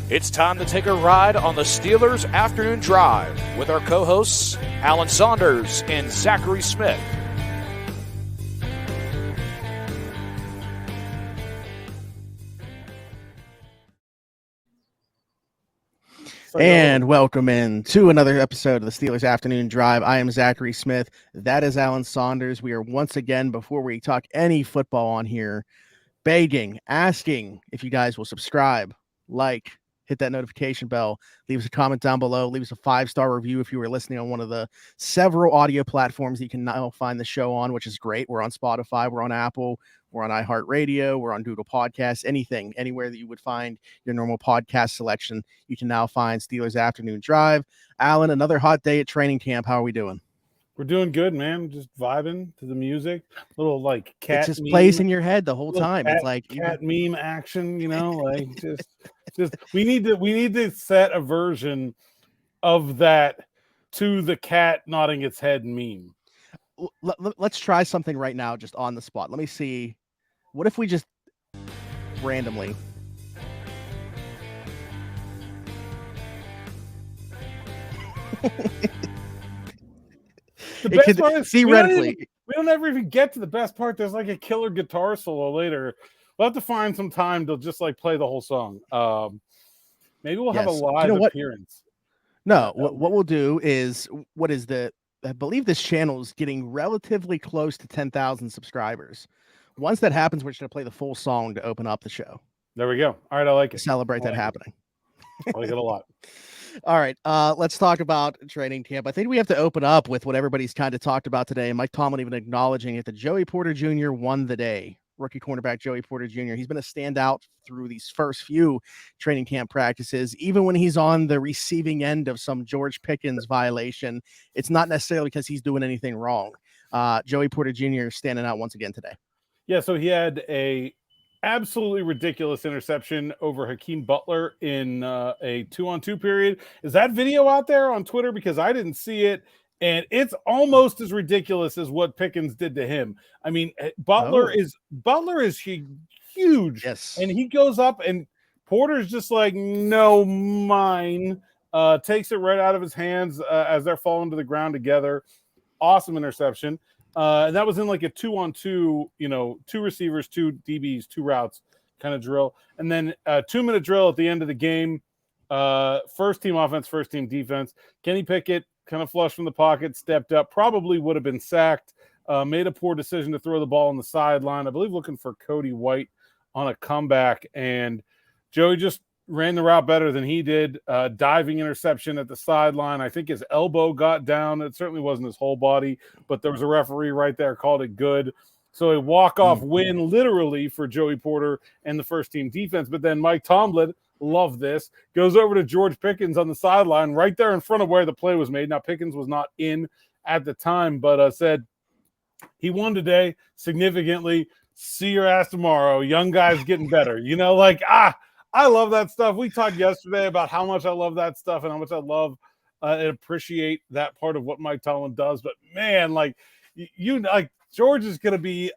It's time to take a ride on the Steelers Afternoon Drive with our co-hosts, Alan Saunders and Zachary Smith. And welcome in to another episode of the Steelers Afternoon Drive. I am Zachary Smith. That is Alan Saunders. We are once again, before we talk any football on here, begging, asking if you guys will subscribe, like, hit that notification bell, leave us a comment down below, leave us a 5-star review if you were listening on one of the several audio platforms that you can now find the show on, which is great. We're on Spotify, we're on Apple, we're on iHeartRadio, we're on Google Podcasts, anything, anywhere that you would find your normal podcast selection, you can now find Steelers Afternoon Drive. Alan, another hot day at training camp. How are we doing? We're doing good, man. Just vibing to the music. Little like cat. It just plays in your head the whole time. Cat, it's like cat meme action, you know, like just we need to set a version of that to the cat nodding its head meme. Let's try something right now, just on the spot. Let me see. What if we just randomly? The best part is theoretically, we don't ever even get to the best part. There's like a killer guitar solo later. We'll have to find some time to just like play the whole song. Maybe we'll have a live appearance. No, what we'll do is, I believe this channel is getting relatively close to 10,000 subscribers. Once that happens, we're just going to play the full song to open up the show. There we go. All right, I like it. Celebrate that happening. I like it a lot. All right, let's talk about training camp. I think we have to open up with what everybody's kind of talked about today. Mike Tomlin even acknowledging it, that Joey Porter Jr. won the day. Rookie cornerback Joey Porter Jr. He's been a standout through these first few training camp practices. Even when he's on the receiving end of some George Pickens violation, it's not necessarily because he's doing anything wrong. Joey Porter Jr. standing out once again today. Yeah, so he had a absolutely ridiculous interception over Hakeem Butler in a 2-on-2 period. Is that video out there on Twitter? Because I didn't see it. And it's almost as ridiculous as what Pickens did to him. I mean, Butler is huge. Yes. And he goes up and Porter's just like, no, mine. Takes it right out of his hands as they're falling to the ground together. Awesome interception. And that was in like a 2-on-2, you know, 2 receivers, 2 DBs, 2 routes kind of drill. And then a 2-minute drill at the end of the game. First team offense, first team defense. Kenny Pickett kind of flushed from the pocket, stepped up, probably would have been sacked, made a poor decision to throw the ball on the sideline, I believe looking for Cody White on a comeback, and Joey just ran the route better than he did. Diving interception at the sideline. I think his elbow got down. It certainly wasn't his whole body, but there was a referee right there, called it good. So a walk-off win literally for Joey Porter and the first team defense. But then Mike Tomlin, love this, goes over to George Pickens on the sideline right there in front of where the play was made. Now, Pickens was not in at the time, but said he won today significantly. See your ass tomorrow. Young guy's getting better. You know, like, I love that stuff. We talked yesterday about how much I love that stuff and how much I love and appreciate that part of what Mike Tomlin does. But, man, like, like George is going to be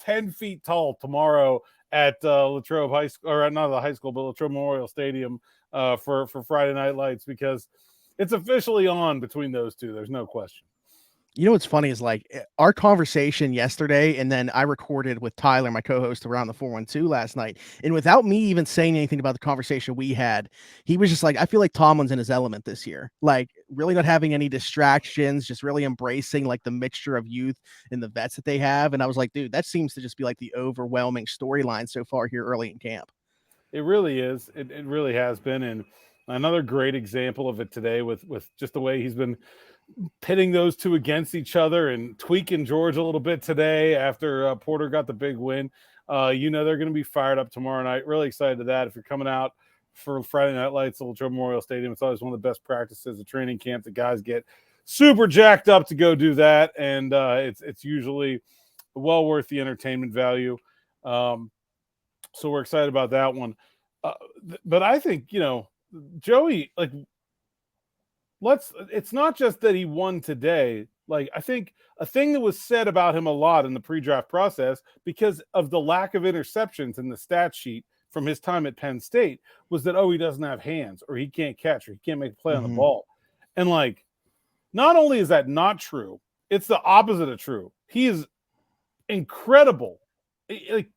10 feet tall tomorrow at Latrobe High School, or not the high school, but Latrobe Memorial Stadium for Friday Night Lights, because it's officially on between those two. There's no question. You know what's funny is, like, our conversation yesterday, and then I recorded with Tyler, my co-host, around the 412 last night, and without me even saying anything about the conversation we had, he was just like, I feel like Tomlin's in his element this year, like really not having any distractions, just really embracing like the mixture of youth and the vets that they have. And I was like, dude, that seems to just be like the overwhelming storyline so far here early in camp. It really is. It really has been. And another great example of it today with just the way he's been pitting those two against each other and tweaking George a little bit today after Porter got the big win. You know, they're going to be fired up tomorrow night. Really excited to that. If you're coming out for Friday Night Lights at Latrobe Memorial Stadium, it's always one of the best practices of training camp. The guys get super jacked up to go do that. And it's usually well worth the entertainment value. So we're excited about that one. But I think, you know, Joey, like, it's not just that he won today. Like, I think a thing that was said about him a lot in the pre-draft process, because of the lack of interceptions in the stat sheet from his time at Penn State was that, he doesn't have hands, or he can't catch, or he can't make a play on the ball. And like, not only is that not true, it's the opposite of true. He is incredible. Like,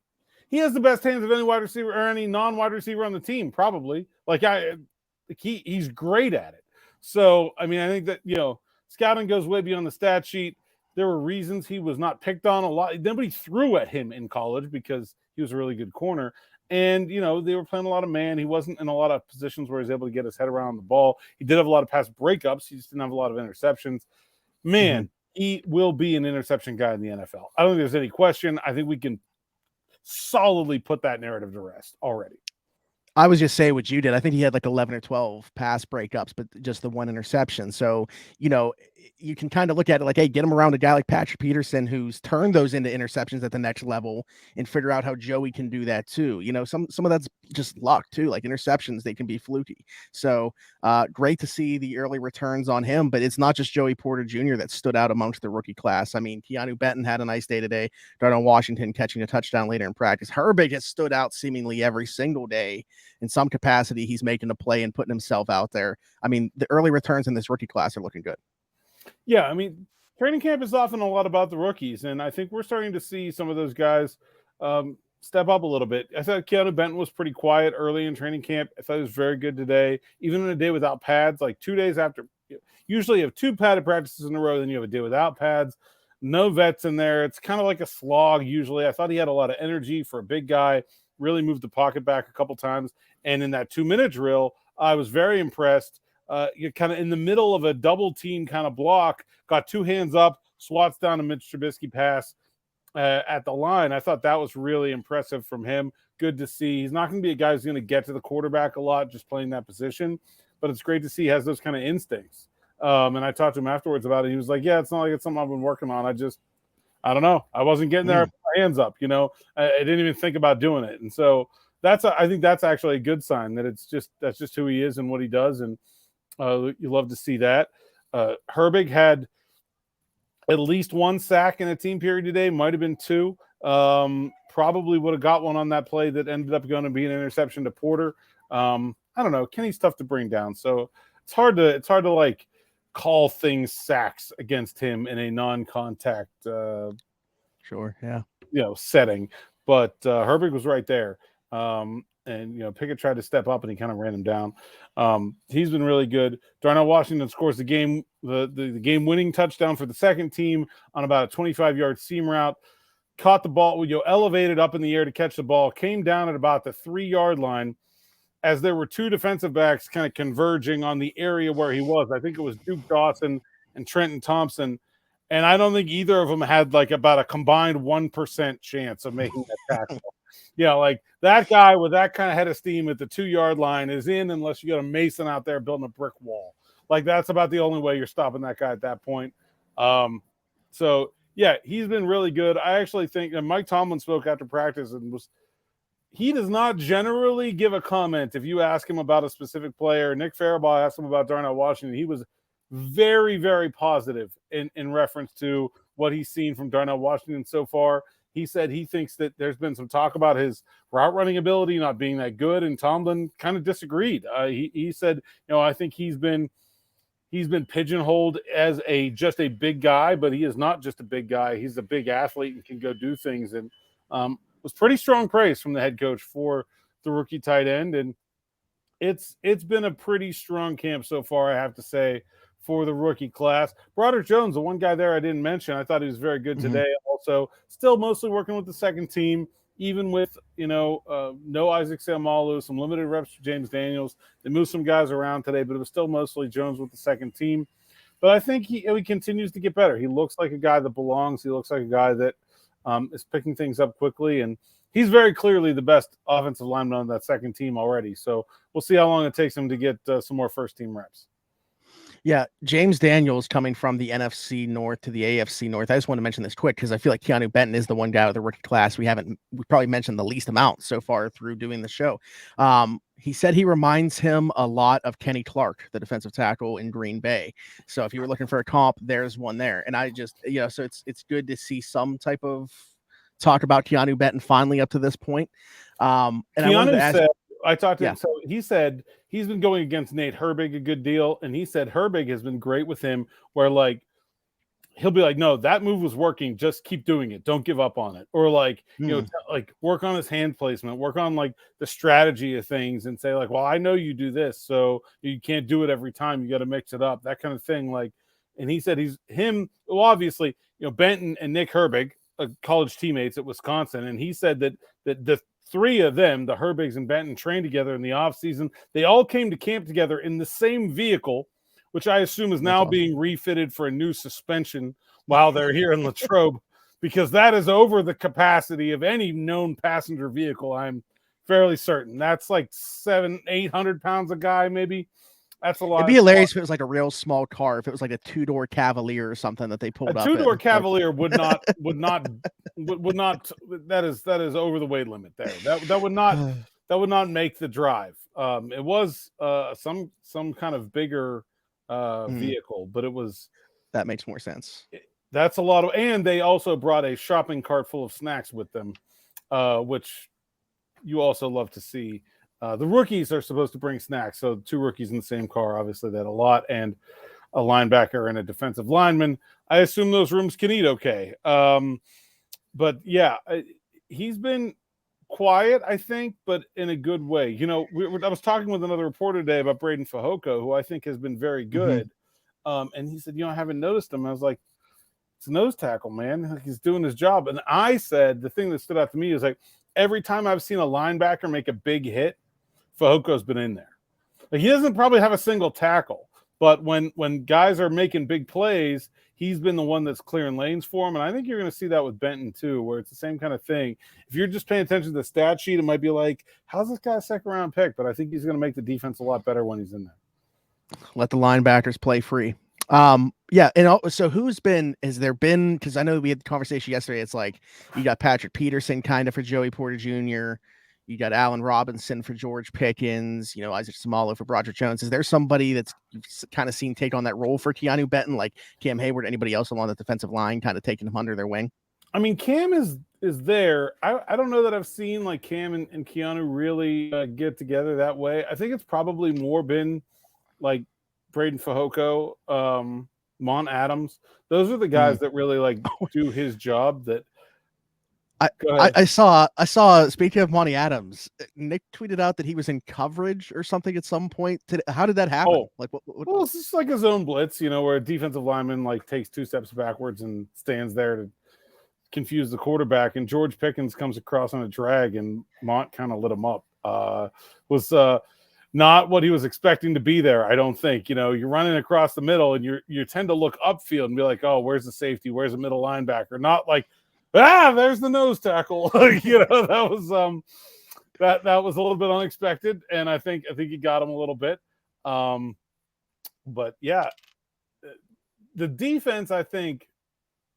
he has the best hands of any wide receiver or any non-wide receiver on the team, probably. He's great at it. So, I mean, I think that, scouting goes way beyond the stat sheet. There were reasons he was not picked on a lot. Nobody threw at him in college because he was a really good corner. And, they were playing a lot of man. He wasn't in a lot of positions where he was able to get his head around the ball. He did have a lot of pass breakups. He just didn't have a lot of interceptions. Man, he will be an interception guy in the NFL. I don't think there's any question. I think we can solidly put that narrative to rest already. I was just saying what you did. I think he had like 11 or 12 pass breakups, but just the one interception. So, you can kind of look at it like, hey, get him around a guy like Patrick Peterson, who's turned those into interceptions at the next level, and figure out how Joey can do that too. Some of that's just luck too. Like interceptions, they can be fluky. So great to see the early returns on him, but it's not just Joey Porter Jr. that stood out amongst the rookie class. I mean, Keanu Benton had a nice day today. Darnell Washington catching a touchdown later in practice. Herbig has stood out seemingly every single day. In some capacity, he's making a play and putting himself out there. I mean, the early returns in this rookie class are looking good. Yeah, I mean, training camp is often a lot about the rookies, and I think we're starting to see some of those guys step up a little bit. I thought Keanu Benton was pretty quiet early in training camp. I thought he was very good today, even in a day without pads, like 2 days after. Usually you have 2 padded practices in a row, then you have a day without pads. No vets in there. It's kind of like a slog usually. I thought he had a lot of energy for a big guy, really moved the pocket back a couple times. And in that 2-minute drill, I was very impressed. You're kind of in the middle of a double team kind of block, got 2 hands up, swats down a Mitch Trubisky pass at the line. I thought that was really impressive from him. Good to see. He's not going to be a guy who's going to get to the quarterback a lot just playing that position, but it's great to see he has those kind of instincts. And I talked to him afterwards about it. He was like, yeah, it's not like it's something I've been working on. I don't know. I wasn't getting there, my hands up, I didn't even think about doing it. And so I think that's actually a good sign that that's just who he is and what he does. And you love to see that. Herbig had at least 1 sack in a team period today, might have been 2. Probably would have got one on that play that ended up going to be an interception to Porter. I don't know. Kenny's tough to bring down. So it's hard to like call things sacks against him in a non-contact setting. But Herbig was right there. And Pickett tried to step up and he kind of ran him down. He's been really good. Darnell Washington scores the game-winning touchdown for the second team on about a 25-yard seam route. Caught the ball, elevated up in the air to catch the ball, came down at about the 3-yard line as there were 2 defensive backs kind of converging on the area where he was. I think it was Duke Dodson and Trenton Thompson. And I don't think either of them had like about a combined 1% chance of making that tackle. Like that guy with that kind of head of steam at the 2-yard line is in unless you got a Mason out there building a brick wall. Like that's about the only way you're stopping that guy at that point. So yeah, he's been really good. I actually think, and Mike Tomlin spoke after practice and he does not generally give a comment if you ask him about a specific player. Nick Farabaugh asked him about Darnell Washington. He was very, very positive in reference to what he's seen from Darnell Washington so far. He said he thinks that there's been some talk about his route running ability not being that good, and Tomlin kind of disagreed. He said, I think he's been pigeonholed as just a big guy, but he is not just a big guy. He's a big athlete and can go do things. And was pretty strong praise from the head coach for the rookie tight end. And it's been a pretty strong camp so far, I have to say, for the rookie class. Broderick Jones, the one guy there I didn't mention, I thought he was very good today. Also, still mostly working with the second team, even with, no Isaac Seumalo, some limited reps for James Daniels. They moved some guys around today, but it was still mostly Jones with the second team. But I think he continues to get better. He looks like a guy that belongs. He looks like a guy that is picking things up quickly. And he's very clearly the best offensive lineman on that second team already. So we'll see how long it takes him to get some more first-team reps. Yeah, James Daniels coming from the NFC North to the AFC North. I just want to mention this quick because I feel like Keanu Benton is the one guy with the rookie class we probably mentioned the least amount so far through doing the show. He said he reminds him a lot of Kenny Clark, the defensive tackle in Green Bay. So if you were looking for a comp, there's one there. And I just, so it's good to see some type of talk about Keanu Benton finally up to this point. And Keanu said, I talked to Yeah. him, so he said he's been going against Nate Herbig a good deal, and he said Herbig has been great with him, where like he'll be like, no, that move was working, just keep doing it, don't give up on it, or like like work on his hand placement, work on like the strategy of things, and say like, well, I know you do this, so you can't do it every time, you got to mix it up, that kind of thing. Like, and he said well, obviously, Benton and Nick Herbig, college teammates at Wisconsin, and he said that the three of them, the Herbigs and Benton, trained together in the offseason. They all came to camp together in the same vehicle, which I assume is now being refitted for a new suspension while they're here in Latrobe, because that is over the capacity of any known passenger vehicle. I'm fairly certain that's like 700-800 pounds a guy, maybe. That's a lot. It'd be hilarious if it was like a real small car, if it was like a 2-door Cavalier or something that they pulled up. A 2-door Cavalier would not that is over the weight limit there. That would not make the drive. It was some kind of bigger vehicle, but it was. That makes more sense. That's a lot of, and they also brought a shopping cart full of snacks with them, which you also love to see. The rookies are supposed to bring snacks, so 2 rookies in the same car, obviously that a lot, and a linebacker and a defensive lineman. I assume those rooms can eat okay. But yeah, he's been quiet, I think, but in a good way. I was talking with another reporter today about Braden Fehoko, who I think has been very good. And he said, I haven't noticed him. I was like, it's a nose tackle, man. He's doing his job. And I said, the thing that stood out to me is like, every time I've seen a linebacker make a big hit, Fajoko's been in there. Like, he doesn't probably have a single tackle, but when guys are making big plays, he's been the one that's clearing lanes for him. And I think you're going to see that with Benton too, where it's the same kind of thing. If you're just paying attention to the stat sheet, it might be like, how's this guy a second-round pick? But I think he's going to make the defense a lot better when he's in there. Let the linebackers play free. Yeah, and so has there been, because I know we had the conversation yesterday, it's like you got Patrick Peterson kind of for Joey Porter Jr., you got Allen Robinson for George Pickens, Isaac Seumalo for Broderick Jones. Is there somebody that's you've kind of seen take on that role for Keanu Benton, like Cam Hayward, anybody else along the defensive line, kind of taking him under their wing? I mean, Cam is there. I don't know that I've seen like Cam and Keanu really get together that way. I think it's probably more been like Braden Fehoko, Mon Adams. Those are the guys that really like do his job. That I saw. Speaking of Monty Adams, Nick tweeted out that he was in coverage or something at some point today. How did that happen? Oh, like what? Well, it's just like a zone blitz, where a defensive lineman like takes 2 steps backwards and stands there to confuse the quarterback, and George Pickens comes across on a drag, and Mont kind of lit him up. Was not what he was expecting to be there, I don't think. You're running across the middle, and you tend to look upfield and be like, oh, where's the safety? Where's the middle linebacker? Not like, there's the nose tackle. That was that was a little bit unexpected, and I think he got him a little bit. But yeah, the defense, I think,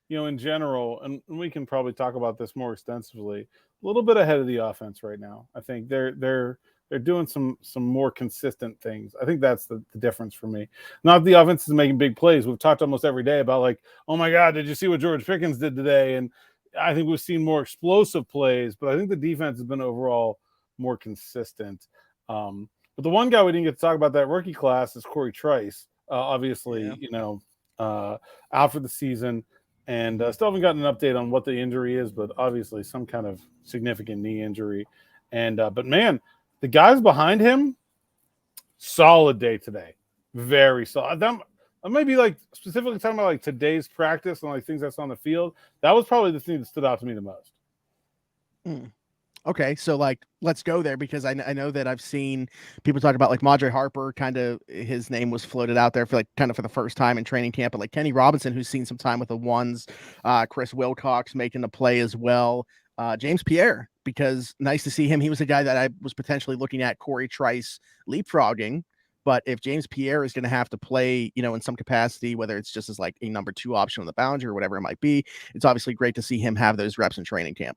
in general, and we can probably talk about this more extensively, a little bit ahead of the offense right now. I think they're doing some more consistent things. I think that's the difference for me. Not the offense is making big plays. We've talked almost every day about like, oh my God, did you see what George Pickens did today? And I think we've seen more explosive plays, but I think the defense has been overall more consistent. But the one guy we didn't get to talk about that rookie class is Corey Trice. Obviously, out for the season, and still haven't gotten an update on what the injury is, but obviously some kind of significant knee injury. And but man, the guys behind him, solid day today, very solid. I might be like specifically talking about like today's practice and like things that's on the field. That was probably the thing that stood out to me the most. Okay, so like let's go there, because I know that I've seen people talk about like Madre Harper, kind of his name was floated out there for like kind of for the first time in training camp, but like Kenny Robinson, who's seen some time with the ones, Chris Wilcox making the play as well, James Pierre, because nice to see him. He was a guy that I was potentially looking at Corey Trice leapfrogging. But if James Pierre is going to have to play, in some capacity, whether it's just as like a number 2 option on the boundary or whatever it might be, it's obviously great to see him have those reps in training camp.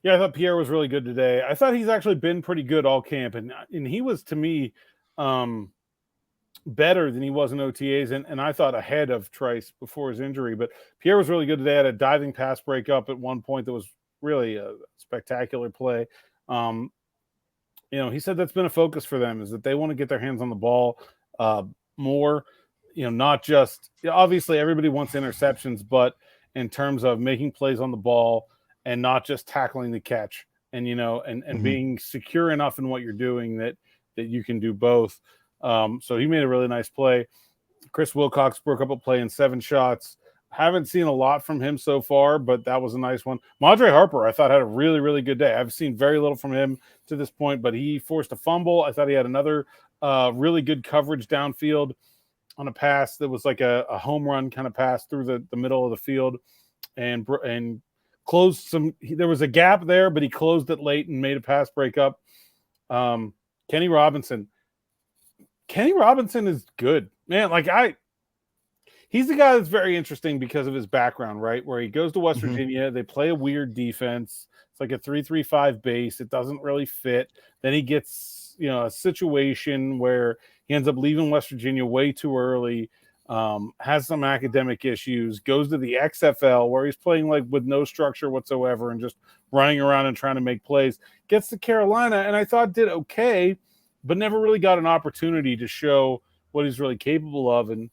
Yeah, I thought Pierre was really good today. I thought he's actually been pretty good all camp, and he was, to me, better than he was in OTAs, and I thought ahead of Trice before his injury. But Pierre was really good today. Had a diving pass breakup at one point that was really a spectacular play. He said that's been a focus for them, is that they want to get their hands on the ball more. Not just, obviously everybody wants interceptions, but in terms of making plays on the ball and not just tackling the catch, and being secure enough in what you're doing that you can do both. So he made a really nice play. Chris Wilcox broke up a play in 7 shots. Haven't seen a lot from him so far, but that was a nice one. Madre Harper, I thought, had a really, really good day. I've seen very little from him to this point, but he forced a fumble. I thought he had another really good coverage downfield on a pass that was like a home run kind of pass through the middle of the field, and closed some. There was a gap there, but he closed it late and made a pass breakup. Kenny Robinson is good, man. He's the guy that's very interesting because of his background, right? Where he goes to West Virginia, they play a weird defense. It's like a 3-3-5 base. It doesn't really fit. Then he gets, a situation where he ends up leaving West Virginia way too early, has some academic issues, goes to the XFL where he's playing like with no structure whatsoever and just running around and trying to make plays. Gets to Carolina, and I thought did okay, but never really got an opportunity to show what he's really capable of. And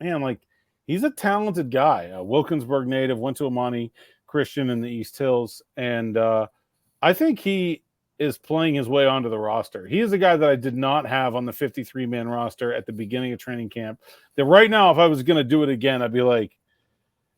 man, he's a talented guy. Wilkinsburg native, went to Amani Christian in the East Hills, and I think he is playing his way onto the roster. He is a guy that I did not have on the 53-man roster at the beginning of training camp. That right now, if I was going to do it again, I'd be like,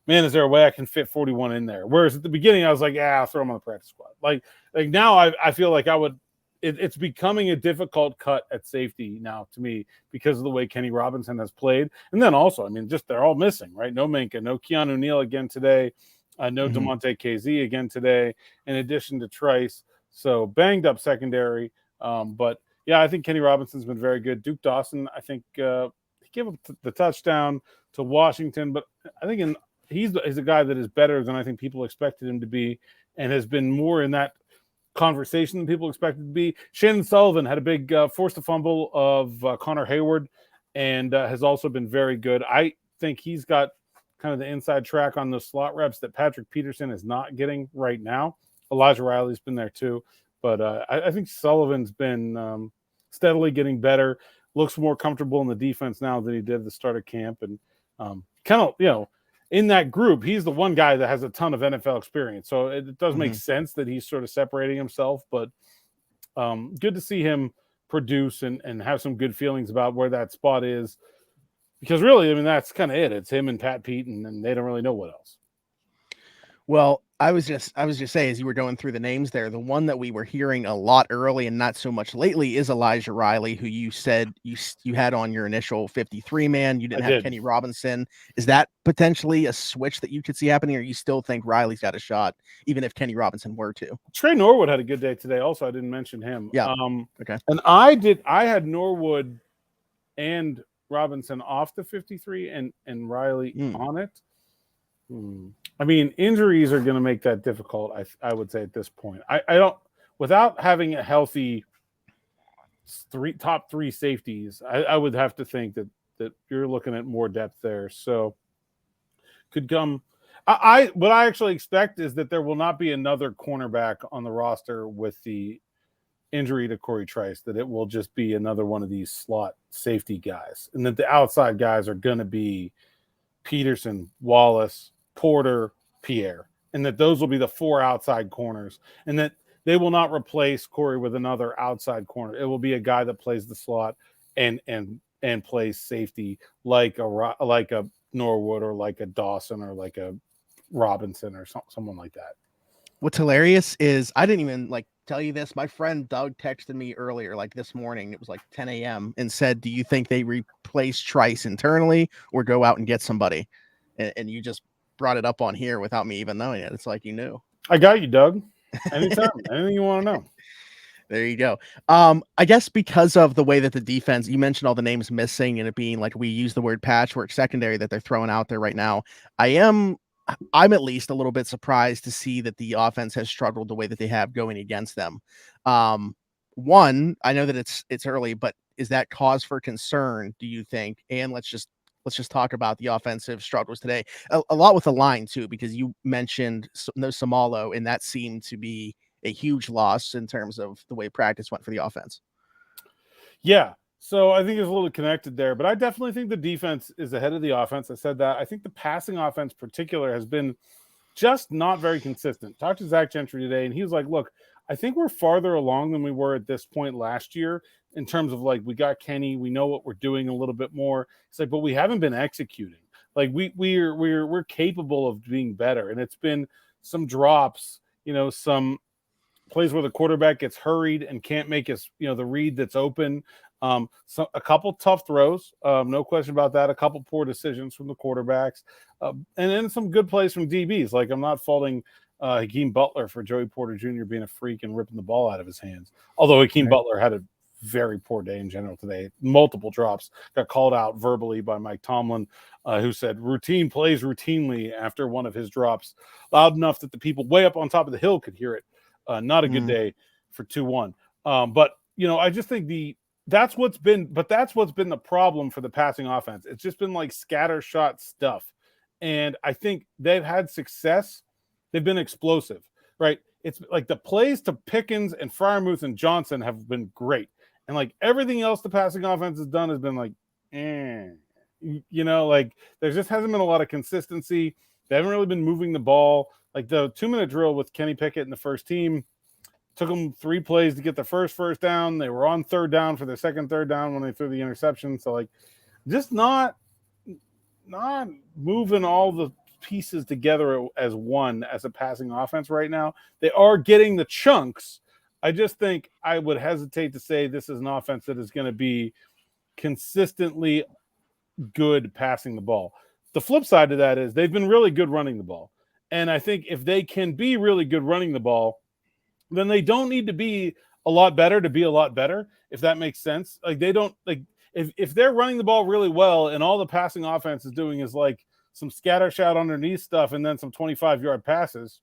man, is there a way I can fit 41 in there? Whereas at the beginning, I was like, yeah, I'll throw him on the practice squad. Like now, I feel like I would. It's becoming a difficult cut at safety now to me because of the way Kenny Robinson has played. And then also, just they're all missing, right? No Minka, no Keanu Neal again today, no DeMonte KZ again today, in addition to Trice. So banged up secondary. But yeah, I think Kenny Robinson's been very good. Duke Dawson, I think he gave up the touchdown to Washington, but I think he's a guy that is better than I think people expected him to be, and has been more in that conversation than people expected to be. Shannon Sullivan had a big forced a fumble of Connor Hayward, and has also been very good. I think he's got kind of the inside track on those slot reps that Patrick Peterson is not getting right now. Elijah Riley's been there too, but I think Sullivan's been steadily getting better, looks more comfortable in the defense now than he did at the start of camp, and kind of, in that group, he's the one guy that has a ton of NFL experience. So it does make sense that he's sort of separating himself, but good to see him produce and have some good feelings about where that spot is, because really, that's kind of it. It's him and Pat Pete, and they don't really know what else. Well, I was just saying, as you were going through the names there, the one that we were hearing a lot early and not so much lately is Elijah Riley, who you said you had on your initial 53-man. You didn't have Kenny Robinson. Is that potentially a switch that you could see happening, or you still think Riley's got a shot, even if Kenny Robinson were to? Trey Norwood had a good day today. Also, I didn't mention him. Yeah. Okay. And I had Norwood and Robinson off the 53 and Riley on it. Injuries are going to make that difficult, I would say, at this point. I don't, without having a healthy top three safeties, I would have to think that you're looking at more depth there. So could come. What I actually expect is that there will not be another cornerback on the roster with the injury to Corey Trice, that it will just be another one of these slot safety guys, and that the outside guys are going to be Peterson, Wallace, Porter, Pierre, and that those will be the 4 outside corners, and that they will not replace Corey with another outside corner. It will be a guy that plays the slot and plays safety like a Norwood or like a Dawson or like a Robinson or someone like that. What's hilarious is I didn't even tell you this. My friend Doug texted me earlier, this morning. It was 10 a.m. and said, "Do you think they replace Trice internally or go out and get somebody?" And you just brought it up on here without me even knowing it. It's like you knew. I got you, Doug. Anytime, anything you want to know. There you go. I guess because of the way that the defense, you mentioned all the names missing and it being we use the word patchwork secondary that they're throwing out there right now. I'm at least a little bit surprised to see that the offense has struggled the way that they have going against them. One, I know that it's early, but is that cause for concern, do you think? And let's just let's just talk about the offensive struggles today. A lot with the line too, because you mentioned no Seumalo, and that seemed to be a huge loss in terms of the way practice went for the offense. Yeah. So I think it's a little connected there, but I definitely think the defense is ahead of the offense. I said that. I think the passing offense in particular has been just not very consistent. Talked to Zach Gentry today, and he was like, look, I think we're farther along than we were at this point last year in terms of like, we got Kenny, we know what we're doing a little bit more. It's like, but we haven't been executing. Like we're capable of being better. And it's been some drops, some plays where the quarterback gets hurried and can't make his, the read that's open. So a couple tough throws, no question about that. A couple poor decisions from the quarterbacks, and then some good plays from DBs. Like I'm not faulting Hakeem Butler for Joey Porter Jr. being a freak and ripping the ball out of his hands. Although Hakeem Butler had a very poor day in general today. Multiple drops, got called out verbally by Mike Tomlin, who said routine plays routinely after one of his drops, loud enough that the people way up on top of the hill could hear it. Not a good day for 2-1. But I just think that's what's been the problem for the passing offense. It's just been like scattershot stuff. And I think they've had success. They've been explosive, right? It's like the plays to Pickens and Freiermuth and Johnson have been great. And like everything else the passing offense has done has been like, like there just hasn't been a lot of consistency. They haven't really been moving the ball. Like the 2-minute drill with Kenny Pickett and the first team took them 3 plays to get the first down. They were on 3rd down for their second third down when they threw the interception. So like just not moving all the pieces together as one as a passing offense right now. They are getting the chunks. I just think I would hesitate to say this is an offense that is going to be consistently good passing the ball. The flip side of that is they've been really good running the ball. And I think if they can be really good running the ball, then they don't need to be a lot better to be a lot better, if that makes sense. Like they don't like if they're running the ball really well and all the passing offense is doing is like some scatter shot underneath stuff and then some 25-yard passes,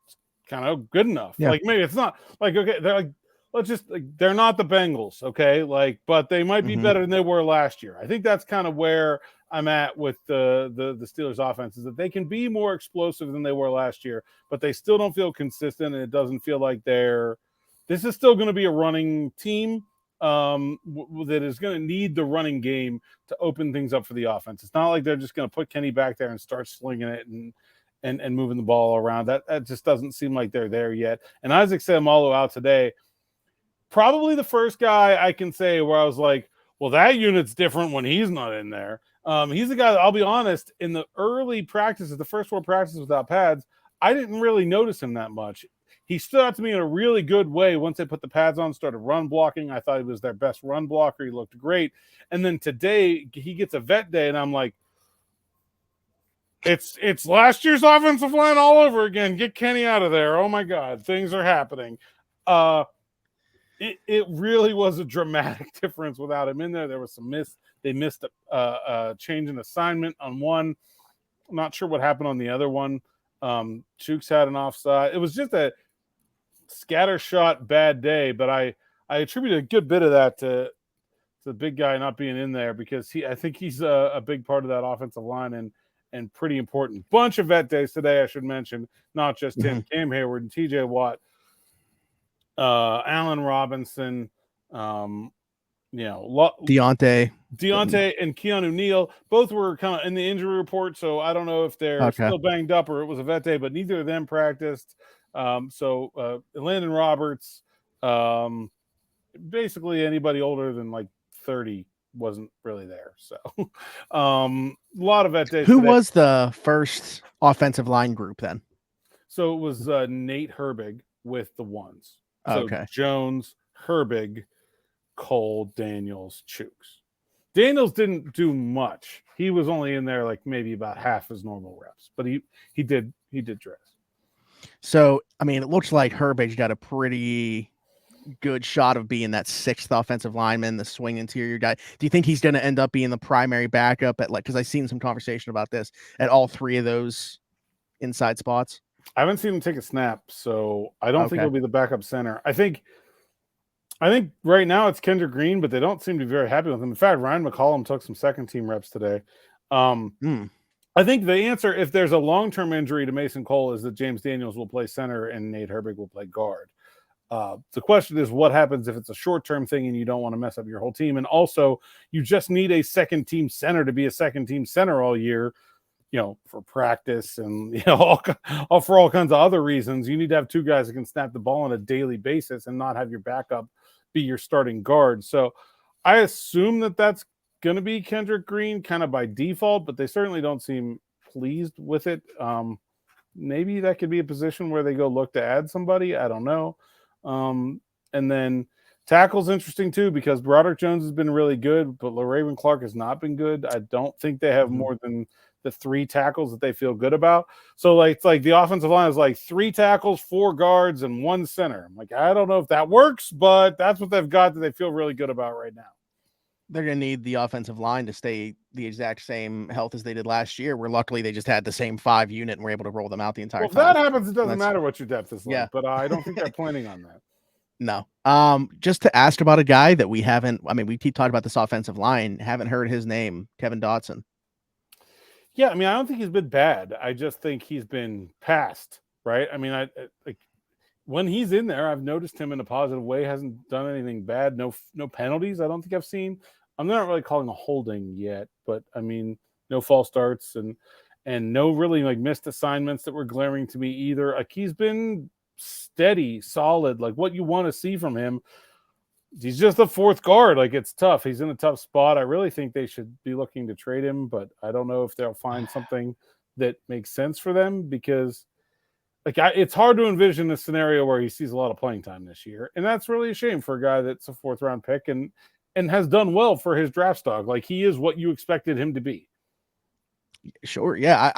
it's kind of good enough. Yeah. Like maybe it's not like, okay, they're like, let's just like, they're not the Bengals, okay? Like, but they might be better than they were last year. I think that's kind of where I'm at with the Steelers offense, is that they can be more explosive than they were last year, but they still don't feel consistent, and it doesn't feel like this is still going to be a running team that is going to need the running game to open things up for the offense. It's not like they're just going to put Kenny back there and start slinging it and moving the ball around. That just doesn't seem like they're there yet. And Isaac Seumalo out today, probably the first guy I can say where I was like, well, that unit's different when he's not in there. He's the guy that, I'll be honest, in the early practices, the first 4 practices without pads, I didn't really notice him that much. He stood out to me in a really good way once they put the pads on, started run blocking. I thought he was their best run blocker. He looked great. And then today he gets a vet day, and I'm like, it's last year's offensive line all over again. Get Kenny out of there. Oh, my God, things are happening. It really was a dramatic difference without him in there. There was some They missed a change in assignment on one. I'm not sure what happened on the other one. Chooks had an offside. It was just a scattershot bad day, but I attribute a good bit of that to the big guy not being in there, because I think he's a big part of that offensive line and pretty important. Bunch of vet days today, I should mention, not just him. Cam Hayward and TJ Watt, Allen Robinson, Deontay and Keanu Neal, both were kind of in the injury report, so I don't know if they're still banged up or it was a vet day, but neither of them practiced. So Landon Roberts, basically anybody older than like 30 wasn't really there. So a lot of vet days. Who was the first offensive line group then? So it was Nate Herbig with the ones. So Jones, Herbig, Cole, Daniels, Chooks. Daniels didn't do much. He was only in there like maybe about half his normal reps, but he did dress. So, I mean, it looks like Herbig got a pretty good shot of being that 6th offensive lineman, the swing interior guy. Do you think he's going to end up being the primary backup at, like, because I've seen some conversation about this, at all 3 of those inside spots? I haven't seen him take a snap, so I don't think he'll be the backup center. I think I think right now it's Kendrick Green, but they don't seem to be very happy with him. In fact, Ryan McCollum took some second-team reps today. I think the answer, if there's a long-term injury to Mason Cole, is that James Daniels will play center and Nate Herbig will play guard. The question is what happens if it's a short-term thing and you don't want to mess up your whole team. And also, you just need a second-team center to be a second-team center all year, for practice and, for all kinds of other reasons. You need to have two guys that can snap the ball on a daily basis and not have your backup be your starting guard. So I assume that that's going to be Kendrick Green kind of by default, but they certainly don't seem pleased with it. Maybe that could be a position where they go look to add somebody. I don't know. And then tackle's interesting too, because Broderick Jones has been really good, but LaRaven Clark has not been good. I don't think they have more than the 3 tackles that they feel good about. So it's like the offensive line is like 3 tackles, 4 guards, and 1 center. I'm like, I don't know if that works, but that's what they've got that they feel really good about right now. They're going to need the offensive line to stay the exact same health as they did last year, where luckily they just had the same 5 unit and were able to roll them out the entire time. If that happens, it doesn't matter what your depth is like, but I don't think they're planning on that. No. Just to ask about a guy that we keep talking about this offensive line, haven't heard his name, Kevin Dodson. Yeah, I don't think he's been bad. I just think he's been passed, right? I when he's in there, I've noticed him in a positive way. Hasn't done anything bad. No penalties. I don't think I've seen. I'm not really calling a holding yet, but no false starts and no really missed assignments that were glaring to me either. He's been steady, solid, what you want to see from him. He's just a 4th guard. It's tough. He's in a tough spot. I really think they should be looking to trade him, but I don't know if they'll find something that makes sense for them, because it's hard to envision a scenario where he sees a lot of playing time this year. And that's really a shame for a guy that's a 4th round pick and has done well for his draft stock. He is what you expected him to be. Sure. Yeah.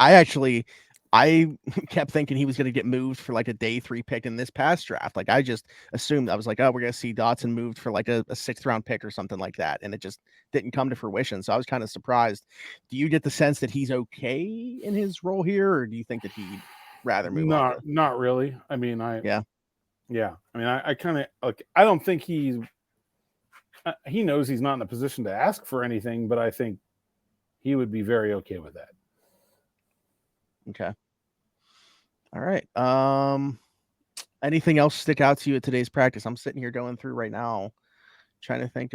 I kept thinking he was going to get moved for a day 3 pick in this past draft. I just assumed, I was like, oh, we're going to see Dodson moved for a 6th round pick or something like that. And it just didn't come to fruition. So I was kind of surprised. Do you get the sense that he's okay in his role here, or do you think that he'd rather move on? Not really. I kind of I don't think he knows he's not in a position to ask for anything, but I think he would be very okay with that. Okay. All right. Anything else stick out to you at today's practice? I'm sitting here going through right now, trying to think.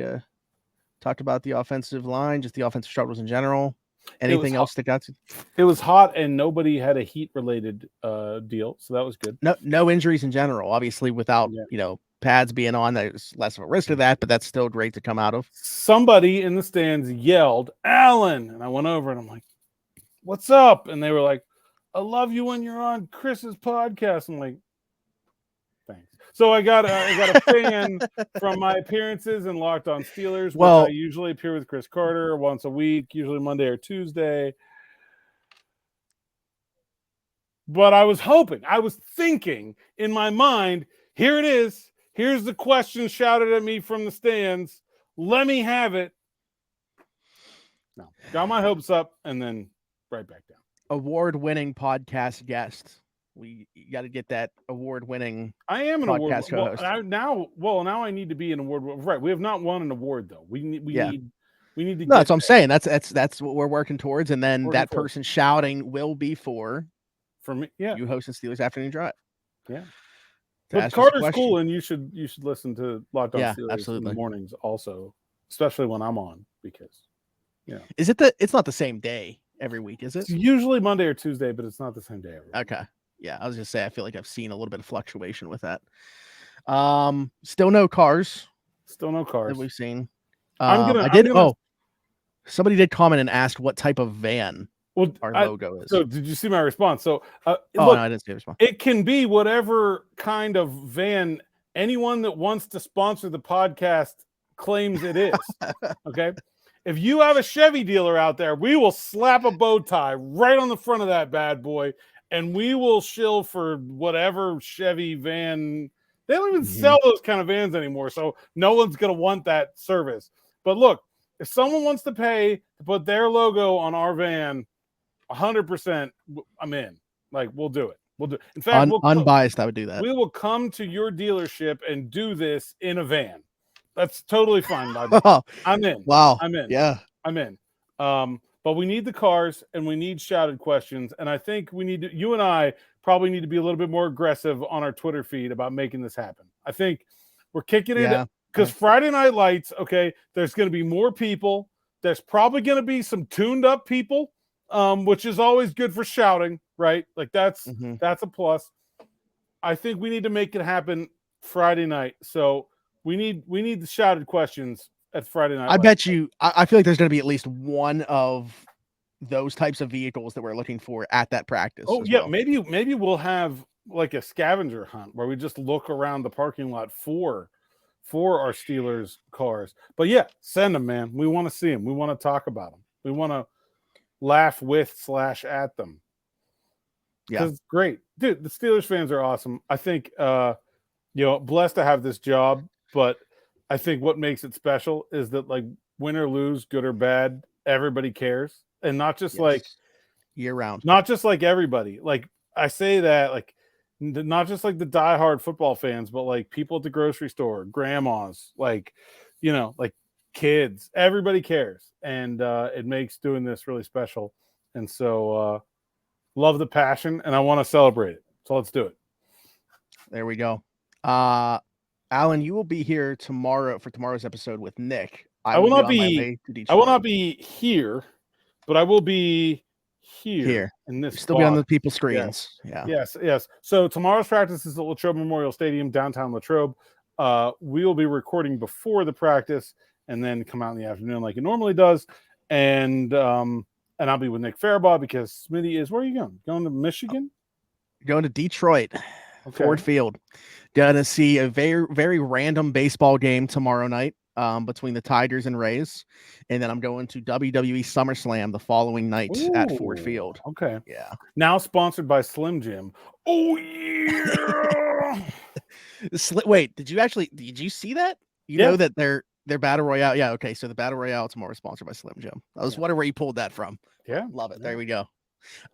Talked about the offensive line, just the offensive struggles in general. Anything else stick out to you? It was hot, and nobody had a heat-related deal, so that was good. No injuries in general. Obviously, without pads being on, there's less of a risk of that, but that's still great to come out of. Somebody in the stands yelled, "Allen!" And I went over, and I'm like, "What's up?" And they were like, "I love you when you're on Chris's podcast." I'm like, thanks. So I got a fan from my appearances in Locked On Steelers. Well, I usually appear with Chris Carter once a week, usually Monday or Tuesday. But I was thinking in my mind, here it is. Here's the question shouted at me from the stands. Let me have it. No, got my hopes up and then right back down. Award-winning podcast guest. You got to get that award-winning. I am an award co-host. Now I need to be an award. Right, we have not won an award though. We need to. No, that's what I'm saying. That's what we're working towards, and then that person shouting will be for me. Yeah, you hosting Steelers Afternoon Drive. Yeah, but Carter's cool, and you should listen to Locked On Steelers in the mornings also, especially when I'm on, because is it it's not the same day every week, is it? It's usually Monday or Tuesday, but it's not the same day every week. Okay. Yeah, I was just saying, I feel like I've seen a little bit of fluctuation with that. Still no cars. That we've seen. Somebody did comment and asked what type of van our logo is. So did you see my response? So look, no, I didn't see a response. It can be whatever kind of van anyone that wants to sponsor the podcast claims it is. Okay. If you have a Chevy dealer out there, we will slap a bow tie right on the front of that bad boy, and we will shill for whatever Chevy van. They don't even sell those kind of vans anymore, so no one's going to want that service. But look, if someone wants to pay to put their logo on our van, 100%, I'm in. We'll do it. We'll do it. In fact, unbiased, I would do that. We will come to your dealership and do this in a van. That's totally fine by me. I'm in. Wow. I'm in. Yeah. I'm in. But we need the cars and we need shouted questions. And I think you and I probably need to be a little bit more aggressive on our Twitter feed about making this happen. I think we're kicking it because Friday Night Lights, okay, there's going to be more people. There's probably going to be some tuned up people, which is always good for shouting, right? Like that's a plus. I think we need to make it happen Friday night. So we need the shouted questions at Friday night. I bet you. I feel like there's going to be at least one of those types of vehicles that we're looking for at that practice. Oh yeah, well. maybe we'll have like a scavenger hunt where we just look around the parking lot for our Steelers cars. But yeah, send them, man. We want to see them. We want to talk about them. We want to laugh with / at them. Yeah, it's great, dude. The Steelers fans are awesome. I think blessed to have this job, but I think what makes it special is that like win or lose, good or bad, everybody cares. And not just like year round, not just like everybody. Like I say that, like not just like the diehard football fans, but like people at the grocery store, grandmas, like like kids. Everybody cares, and it makes doing this really special. And so, love the passion, and I want to celebrate it. So let's do it. There we go. Alan, you will be here tomorrow for tomorrow's episode with Nick. I will not be here. But I will be here. In this still be on the people's screens. Yes. Yes. So tomorrow's practice is at Latrobe Memorial Stadium, downtown Latrobe. We will be recording before the practice and then come out in the afternoon like it normally does. And I'll be with Nick Faribaugh because Smitty is, where are you going? Going to Michigan? Going to Detroit. Okay. Ford Field. Gonna see a very, very random baseball game tomorrow night. Between the Tigers and Rays, and then I'm going to WWE SummerSlam the following night at Ford Field. Okay, yeah. Now sponsored by Slim Jim. Oh yeah. Wait, did you see that? You know that their battle royale? Yeah. Okay, so the battle royale tomorrow is sponsored by Slim Jim. I was wondering where you pulled that from. Yeah, love it. There we go.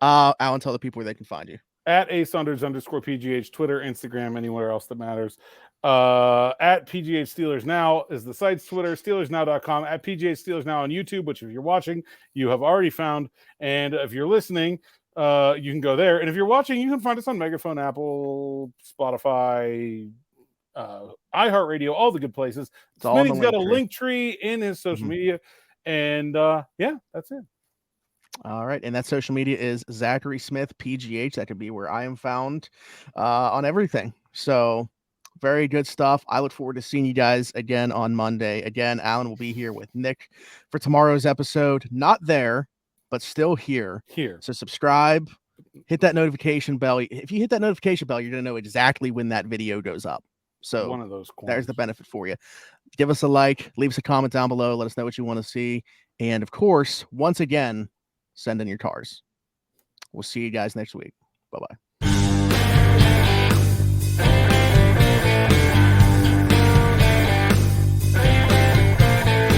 Alan, tell the people where they can find you. At @Saunders_PGH, Twitter, Instagram, anywhere else that matters. At PGH Steelers Now is the site's Twitter, SteelersNow.com, at PGH Steelers Now on YouTube, which if you're watching, you have already found. And if you're listening, you can go there. And if you're watching, you can find us on Megaphone, Apple, Spotify, iHeartRadio, all the good places. Smitty's got a link tree in his social media. And that's it. All right. And that social media is Zachary Smith, PGH. That could be where I am found on everything. So very good stuff. I look forward to seeing you guys again on Monday. Again, Alan will be here with Nick for tomorrow's episode. Not there, but still here. So subscribe, hit that notification bell. If you hit that notification bell, you're going to know exactly when that video goes up. So one of those there's the benefit for you. Give us a like, leave us a comment down below. Let us know what you want to see. And of course, once again, send in your cars. We'll see you guys next week.